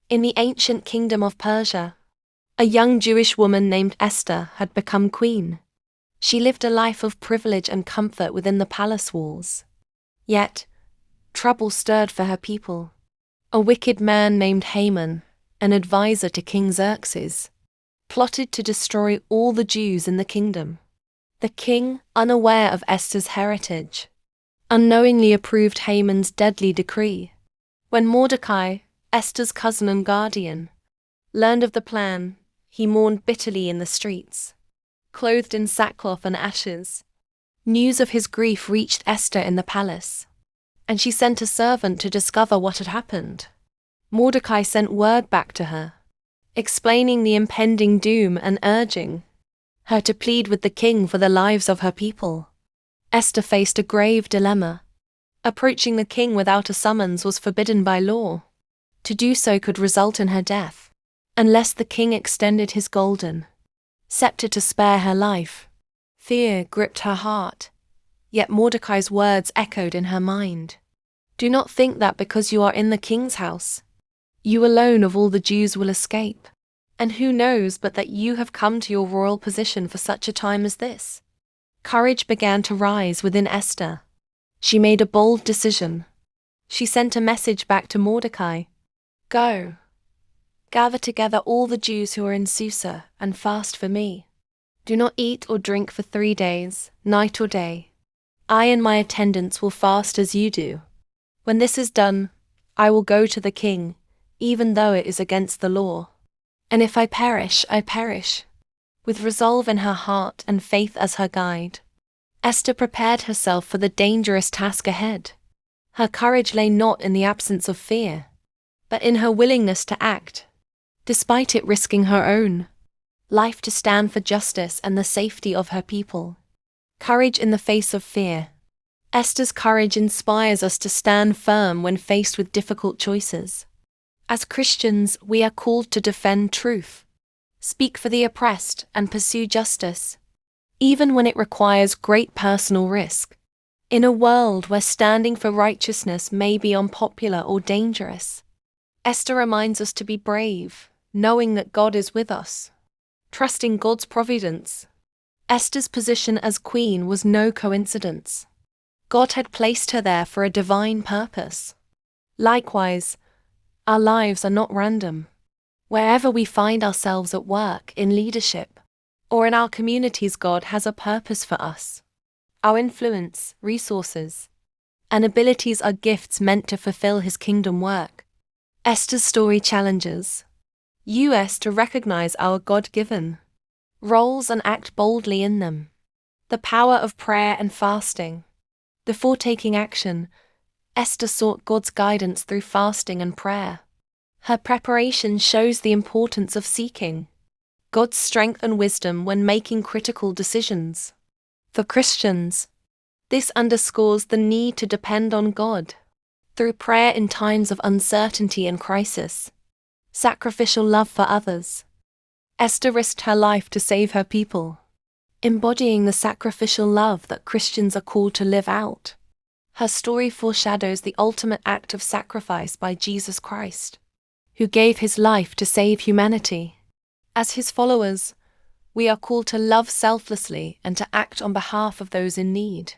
In the ancient kingdom of Persia, a young Jewish woman named Esther had become queen. She lived a life of privilege and comfort within the palace walls. Yet, trouble stirred for her people. A wicked man named Haman, an advisor to King Xerxes, plotted to destroy all the Jews in the kingdom. The king, unaware of Esther's heritage, unknowingly approved Haman's deadly decree. When Mordecai, Esther's cousin and guardian, learned of the plan, he mourned bitterly in the streets, clothed in sackcloth and ashes. News of his grief reached Esther in the palace, and she sent a servant to discover what had happened. Mordecai sent word back to her, explaining the impending doom and urging her to plead with the king for the lives of her people. Esther faced a grave dilemma. Approaching the king without a summons was forbidden by law. To do so could result in her death, unless the king extended his golden scepter to spare her life. Fear gripped her heart, yet Mordecai's words echoed in her mind. Do not think that because you are in the king's house, you alone of all the Jews will escape. And who knows but that you have come to your royal position for such a time as this? Courage began to rise within Esther. She made a bold decision. She sent a message back to Mordecai. Go, gather together all the Jews who are in Susa and fast for me. Do not eat or drink for 3 days, night or day. I and my attendants will fast as you do. When this is done, I will go to the king, even though it is against the law. And if I perish, I perish. With resolve in her heart and faith as her guide, Esther prepared herself for the dangerous task ahead. Her courage lay not in the absence of fear, but in her willingness to act, despite it risking her own life to stand for justice and the safety of her people. Courage in the face of fear. Esther's courage inspires us to stand firm when faced with difficult choices. As Christians, we are called to defend truth, speak for the oppressed, and pursue justice, even when it requires great personal risk. In a world where standing for righteousness may be unpopular or dangerous, Esther reminds us to be brave, knowing that God is with us, trusting God's providence. Esther's position as queen was no coincidence. God had placed her there for a divine purpose. Likewise, our lives are not random. Wherever we find ourselves at work, in leadership, or in our communities, God has a purpose for us. Our influence, resources, and abilities are gifts meant to fulfill His kingdom work. Esther's story challenges us to recognize our God-given roles and act boldly in them. The power of prayer and fasting. Before taking action, Esther sought God's guidance through fasting and prayer. Her preparation shows the importance of seeking God's strength and wisdom when making critical decisions. For Christians, this underscores the need to depend on God through prayer in times of uncertainty and crisis. Sacrificial love for others. Esther risked her life to save her people, embodying the sacrificial love that Christians are called to live out. Her story foreshadows the ultimate act of sacrifice by Jesus Christ, who gave His life to save humanity. As His followers, we are called to love selflessly and to act on behalf of those in need.